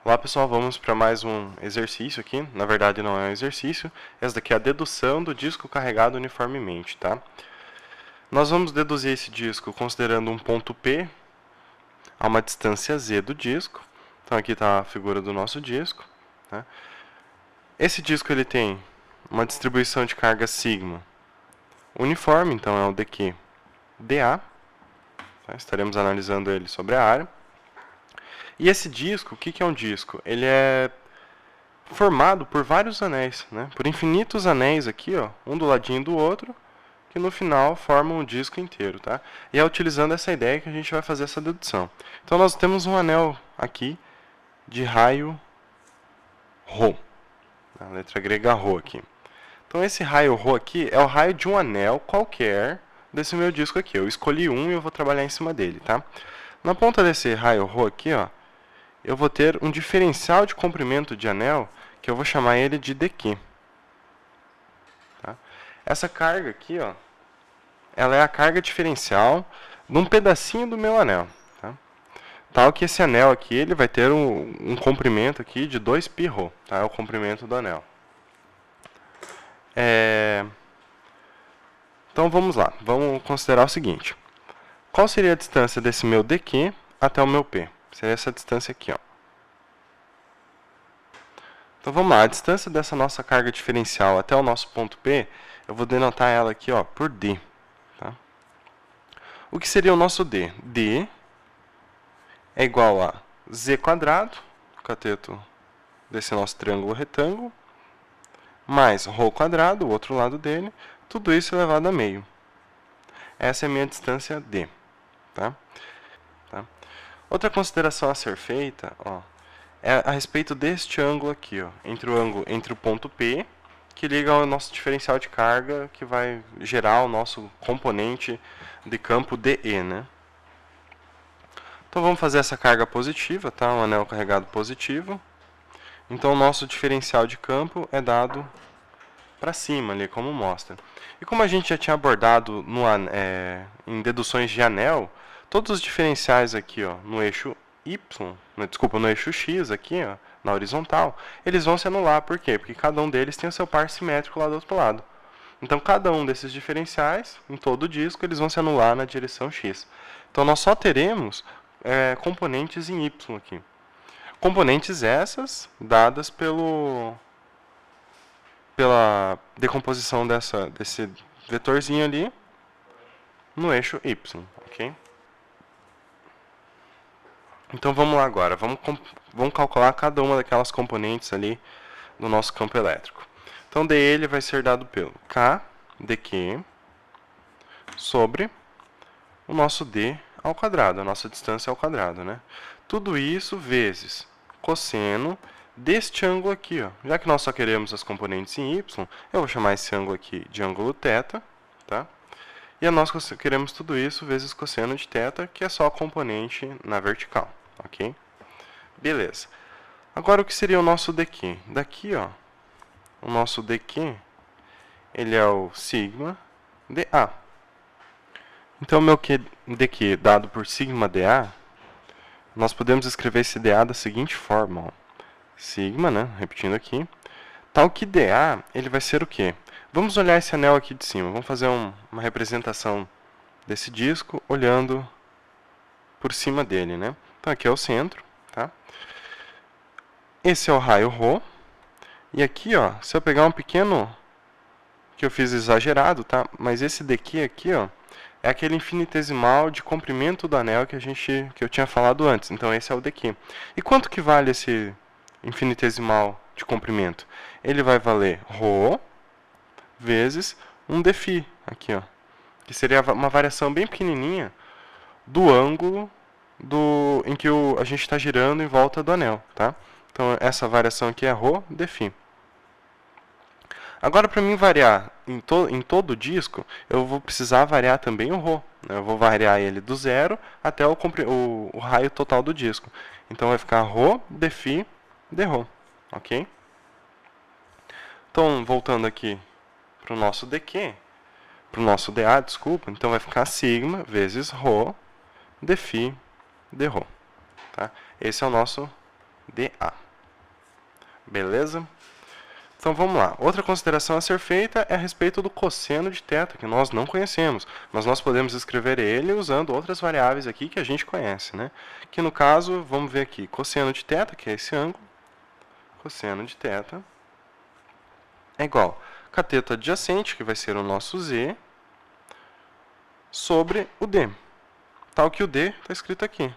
Olá pessoal, vamos para mais um exercício aqui. Na verdade não é um exercício, essa daqui é a dedução do disco carregado uniformemente, tá? Nós vamos deduzir esse disco considerando um ponto P a uma distância Z do disco. Então aqui está a figura do nosso disco, né? Esse disco ele tem uma distribuição de carga sigma uniforme, então é o dQ dA, tá? Estaremos analisando ele sobre a área. E esse disco, o que é um disco? Ele é formado por vários anéis, né? Por infinitos anéis aqui, ó, um do ladinho do outro, que no final formam um disco inteiro, tá? E é utilizando essa ideia que a gente vai fazer essa dedução. Então nós temos um anel aqui de raio ρ, a letra grega ρ aqui. Então esse raio ρ aqui é o raio de um anel qualquer desse meu disco aqui. Eu escolhi um e eu vou trabalhar em cima dele, tá? Na ponta desse raio ρ aqui, ó, eu vou ter um diferencial de comprimento de anel que eu vou chamar ele de dQ. Tá? Essa carga aqui, ó, ela é a carga diferencial de um pedacinho do meu anel. Tá? Tal que esse anel aqui ele vai ter um comprimento aqui de 2πr, tá? É o comprimento do anel. Então vamos lá, vamos considerar o seguinte. Qual seria a distância desse meu dQ até o meu P? Seria essa distância aqui, ó. Então vamos lá, a distância dessa nossa carga diferencial até o nosso ponto P, eu vou denotar ela aqui, ó, por D. Tá? O que seria o nosso D? D é igual a Z quadrado, o cateto desse nosso triângulo retângulo, mais ρ quadrado, o outro lado dele, tudo isso elevado a meio. Essa é a minha distância D. Tá? Outra consideração a ser feita, ó, é a respeito deste ângulo aqui, ó, entre o ponto P, que liga ao nosso diferencial de carga, que vai gerar o nosso componente de campo DE, né? Então vamos fazer essa carga positiva, tá? Um anel carregado positivo. Então o nosso diferencial de campo é dado para cima ali, como mostra. E como a gente já tinha abordado em deduções de anel, todos os diferenciais aqui, ó, no eixo Y, no eixo X aqui, ó, na horizontal, eles vão se anular. Por quê? Porque cada um deles tem o seu par simétrico lá do outro lado. Então, cada um desses diferenciais, em todo o disco, eles vão se anular na direção X. Então, nós só teremos componentes em Y aqui. Componentes essas dadas pela decomposição desse vetorzinho ali no eixo Y, ok? Então vamos lá agora, vamos calcular cada uma daquelas componentes ali do nosso campo elétrico. Então dele vai ser dado pelo K dQ sobre o nosso D ao quadrado, a nossa distância ao quadrado, né? Tudo isso vezes cosseno deste ângulo aqui, ó. Já que nós só queremos as componentes em Y, eu vou chamar esse ângulo aqui de ângulo θ, tá? E nós queremos tudo isso vezes cosseno de θ, que é só a componente na vertical, ok? Beleza. Agora o que seria o nosso dQ? Daqui, ó, o nosso dQ, ele é o sigma dA. Então, o meu dQ dado por sigma dA, nós podemos escrever esse dA da seguinte forma, ó. Sigma, né, repetindo aqui, tal que dA, ele vai ser o quê? Vamos olhar esse anel aqui de cima, vamos fazer uma representação desse disco olhando por cima dele, né? Então aqui é o centro, tá? Esse é o raio ρ, e aqui, ó, se eu pegar um pequeno, que eu fiz exagerado, tá? Mas esse daqui aqui, ó, é aquele infinitesimal de comprimento do anel que eu tinha falado antes. Então esse é o dQ. E quanto que vale esse infinitesimal de comprimento? Ele vai valer ρ vezes um dφ aqui, ó, que seria uma variação bem pequenininha do ângulo em que a gente está girando em volta do anel, tá? Então essa variação aqui é ρ dφ. Agora, para mim variar em todo o disco, eu vou precisar variar também o ρ. Né? Eu vou variar ele do zero até o raio total do disco. Então vai ficar ρ dφ dρ, ok? Então, voltando aqui para o nosso dQ, para o nosso dA, desculpa, então vai ficar sigma vezes ρ dφ dρ. Tá? Esse é o nosso dA. Beleza? Então vamos lá. Outra consideração a ser feita é a respeito do cosseno de θ, que nós não conhecemos, mas nós podemos escrever ele usando outras variáveis aqui que a gente conhece, né? Que no caso, vamos ver aqui, cosseno de θ, que é esse ângulo, cosseno de θ é igual a cateto adjacente, que vai ser o nosso Z, sobre o D. Tal que o D está escrito aqui.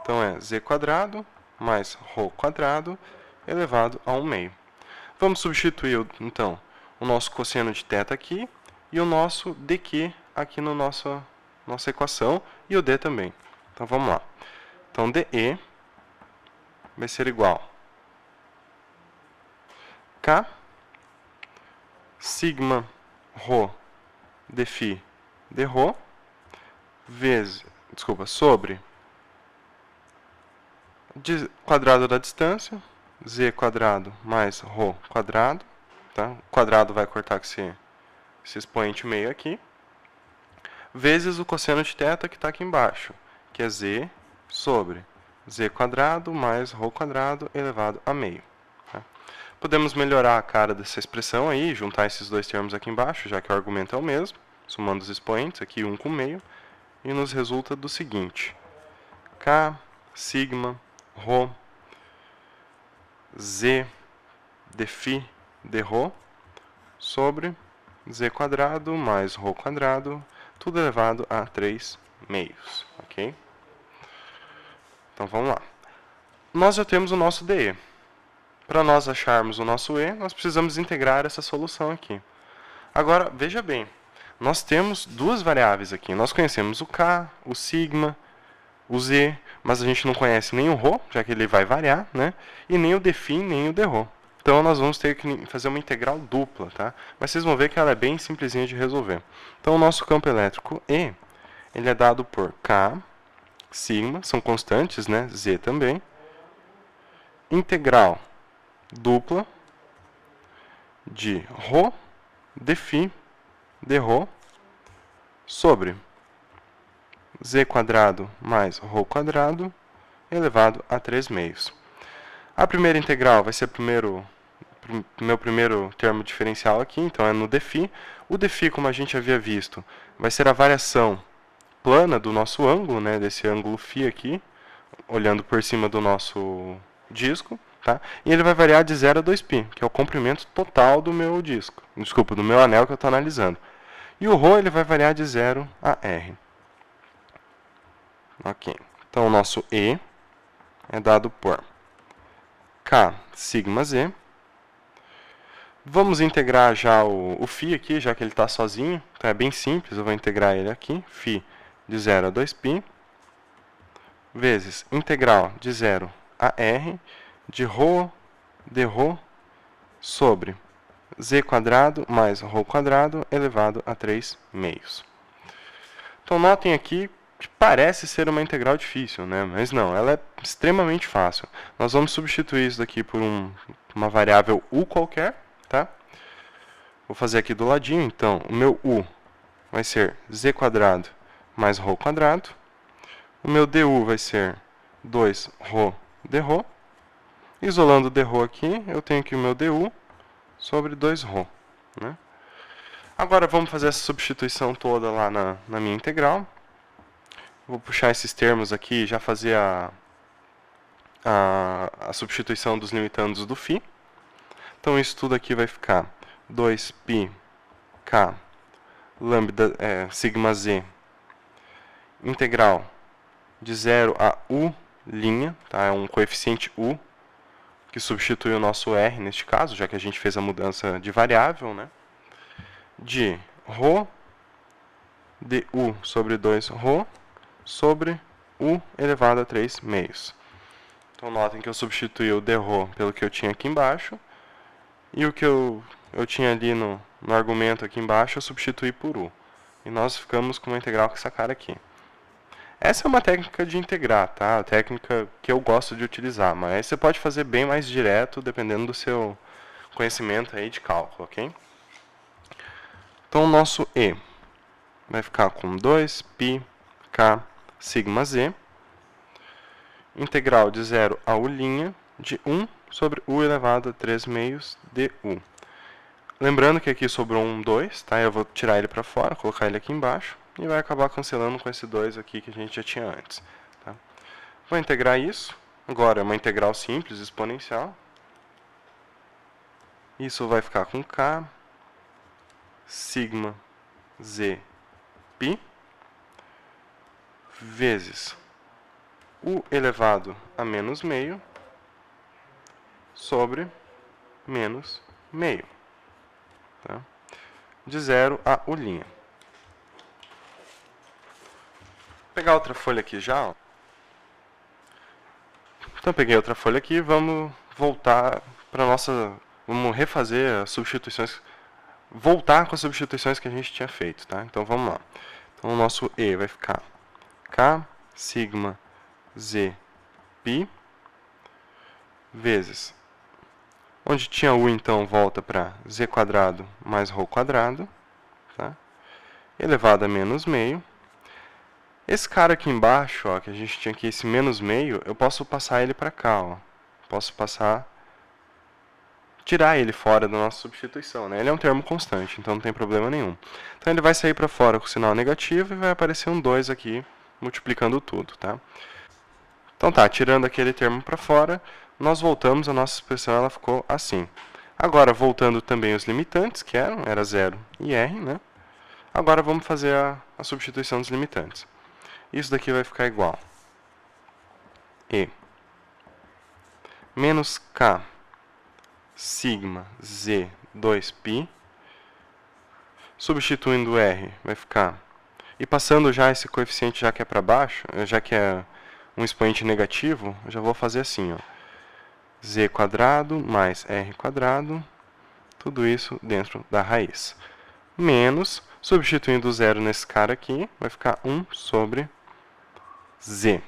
Então é Z² mais ρ² elevado a 1/2. Vamos substituir, então, o nosso cosseno de θ aqui e o nosso dq aqui na nossa equação e o d também. Então, vamos lá. Então, dE vai ser igual a K sigma ρ dφ dρ sobre quadrado da distância, Z² mais ρ², tá? O quadrado vai cortar com esse expoente meio aqui, vezes o cosseno de θ que está aqui embaixo, que é Z sobre Z² mais ρ² elevado a meio. Tá? Podemos melhorar a cara dessa expressão aí, juntar esses dois termos aqui embaixo, já que o argumento é o mesmo, somando os expoentes, aqui 1 com meio, e nos resulta do seguinte: K sigma ρ Z dφ dρ sobre Z² mais ρ², tudo elevado a 3/2, ok? Então, vamos lá. Nós já temos o nosso dE. Para nós acharmos o nosso E, nós precisamos integrar essa solução aqui. Agora, veja bem, nós temos duas variáveis aqui. Nós conhecemos o K, o sigma, o Z, mas a gente não conhece nem o ρ, já que ele vai variar, né? E nem o dφ, nem o dρ. Então, nós vamos ter que fazer uma integral dupla, tá? Mas vocês vão ver que ela é bem simplesinha de resolver. Então, o nosso campo elétrico E, ele é dado por K, sigma, são constantes, né? Z também. Integral dupla de ρ dφ dρ sobre Z² mais ρ² elevado a 3/2. A primeira integral vai ser meu primeiro termo diferencial aqui, então é no dφ. O dφ, como a gente havia visto, vai ser a variação plana do nosso ângulo, né, desse ângulo φ aqui, olhando por cima do nosso disco, tá? E ele vai variar de 0 a 2π, que é o comprimento total do meu disco, do meu anel que eu estou analisando. E o ρ ele vai variar de 0 a r. Ok. Então, o nosso E é dado por K sigma Z. Vamos integrar já o φ aqui, já que ele está sozinho. Então, é bem simples, eu vou integrar ele aqui. φ de 0 a 2π, vezes integral de 0 a r de ρ dρ sobre Z² mais ρ² elevado a 3/2. Então, notem aqui que parece ser uma integral difícil, né? Mas não, ela é extremamente fácil. Nós vamos substituir isso daqui por uma variável u qualquer, tá? Vou fazer aqui do ladinho, então, o meu u vai ser Z² mais ρ². O meu du vai ser 2ρ dρ. Isolando o dρ aqui, eu tenho aqui o meu du sobre 2ρ, né? Agora, vamos fazer essa substituição toda lá na minha integral. Vou puxar esses termos aqui e já fazer a substituição dos limitandos do φ. Então, isso tudo aqui vai ficar 2π k lambda, sigma z, integral de 0 a u', tá? É um coeficiente u, que substitui o nosso r neste caso, já que a gente fez a mudança de variável, né? De ρ du sobre 2ρ sobre u elevado a 3/2. Então, notem que eu substituí o dρ pelo que eu tinha aqui embaixo, e o que eu tinha ali no argumento aqui embaixo, eu substituí por u. E nós ficamos com uma integral com essa cara aqui. Essa é uma técnica de integrar, tá? A técnica que eu gosto de utilizar, mas você pode fazer bem mais direto, dependendo do seu conhecimento aí de cálculo, ok? Então, o nosso E vai ficar com 2π k sigma z, integral de 0 a u' de 1 sobre u elevado a 3 meios du. Lembrando que aqui sobrou um 2, tá? Eu vou tirar ele para fora, colocar ele aqui embaixo, e vai acabar cancelando com esse 2 aqui que a gente já tinha antes. Tá? Vou integrar isso. Agora é uma integral simples, exponencial. Isso vai ficar com k sigma z π vezes u elevado a menos meio sobre menos meio. Tá? De 0 a u'. Vou pegar outra folha aqui já. Ó. Então, peguei outra folha aqui, vamos voltar para nossa... Vamos refazer as substituições, voltar com as substituições que a gente tinha feito, tá? Então, vamos lá. Então, o nosso E vai ficar K sigma Z π vezes... Onde tinha U, então, volta para Z quadrado mais Rho quadrado, tá? Elevado a menos meio. Esse cara aqui embaixo, ó, que a gente tinha aqui, esse menos meio, eu posso passar ele para cá, ó. Posso tirar ele fora da nossa substituição, né? Ele é um termo constante, então não tem problema nenhum. Então ele vai sair para fora com o sinal negativo e vai aparecer um 2 aqui, multiplicando tudo, tá? Então tá, tirando aquele termo para fora, nós voltamos, a nossa expressão ela ficou assim. Agora, voltando também os limitantes, que era 0 e r, né? Agora vamos fazer a substituição dos limitantes. Isso daqui vai ficar igual E menos K sigma Z 2π, substituindo R, vai ficar... E passando já esse coeficiente, já que é para baixo, já que é um expoente negativo, eu já vou fazer assim, ó. Z quadrado mais R quadrado, tudo isso dentro da raiz. Menos, substituindo o zero nesse cara aqui, vai ficar 1 sobre Z.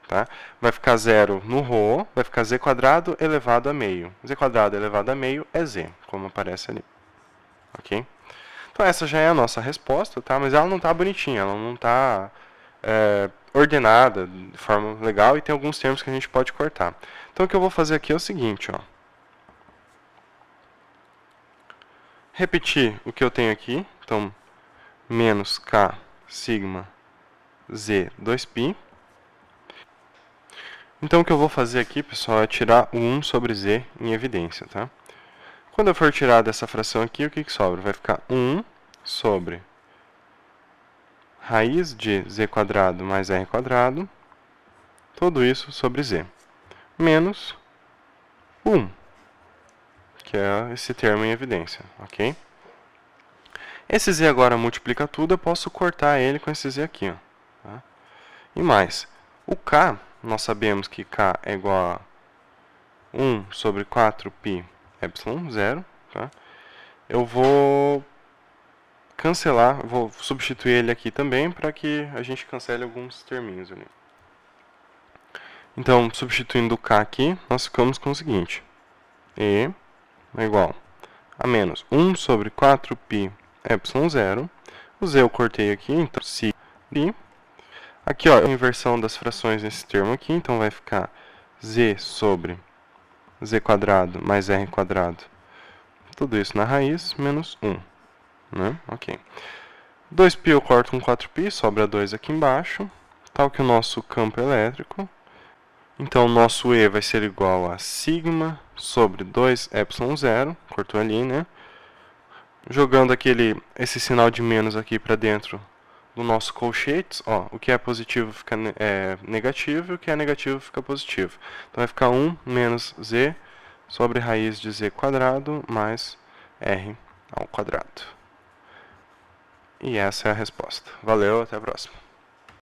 Tá? Vai ficar 0 no Rho, vai ficar Z quadrado elevado a meio. Z quadrado elevado a meio é Z, como aparece ali. Ok? Então essa já é a nossa resposta, tá? Mas ela não está bonitinha, ela não está ordenada de forma legal e tem alguns termos que a gente pode cortar. Então o que eu vou fazer aqui é o seguinte, ó. Repetir o que eu tenho aqui, então menos K sigma Z 2π. Então o que eu vou fazer aqui, pessoal, é tirar o 1 sobre Z em evidência, tá? Quando eu for tirar dessa fração aqui, o que sobra? Vai ficar 1 sobre raiz de Z quadrado mais R quadrado, tudo isso sobre Z, menos 1, que é esse termo em evidência, ok? Esse Z agora multiplica tudo, eu posso cortar ele com esse Z aqui, ó, tá? E mais, o K, nós sabemos que K é igual a 1 sobre 4π epsilon 0, tá? Eu vou cancelar, vou substituir ele aqui também para que a gente cancele alguns terminhos ali. Então, substituindo o K aqui, nós ficamos com o seguinte. E é igual a menos 1 sobre 4π epsilon 0. O Z eu cortei aqui, então si π. Aqui, ó, a inversão das frações nesse termo aqui, então vai ficar Z sobre Z quadrado mais R quadrado. Tudo isso na raiz, menos 1. Né? Ok. 2π eu corto com 4π, sobra 2 aqui embaixo. Tal que o nosso campo elétrico. Então, o nosso E vai ser igual a sigma sobre 2 epsilon 0. Cortou ali, né? Jogando esse sinal de menos aqui para dentro do nosso colchetes, ó, o que é positivo fica negativo e o que é negativo fica positivo. Então, vai ficar 1 menos Z sobre raiz de Z quadrado mais R ao quadrado. E essa é a resposta. Valeu, até a próxima.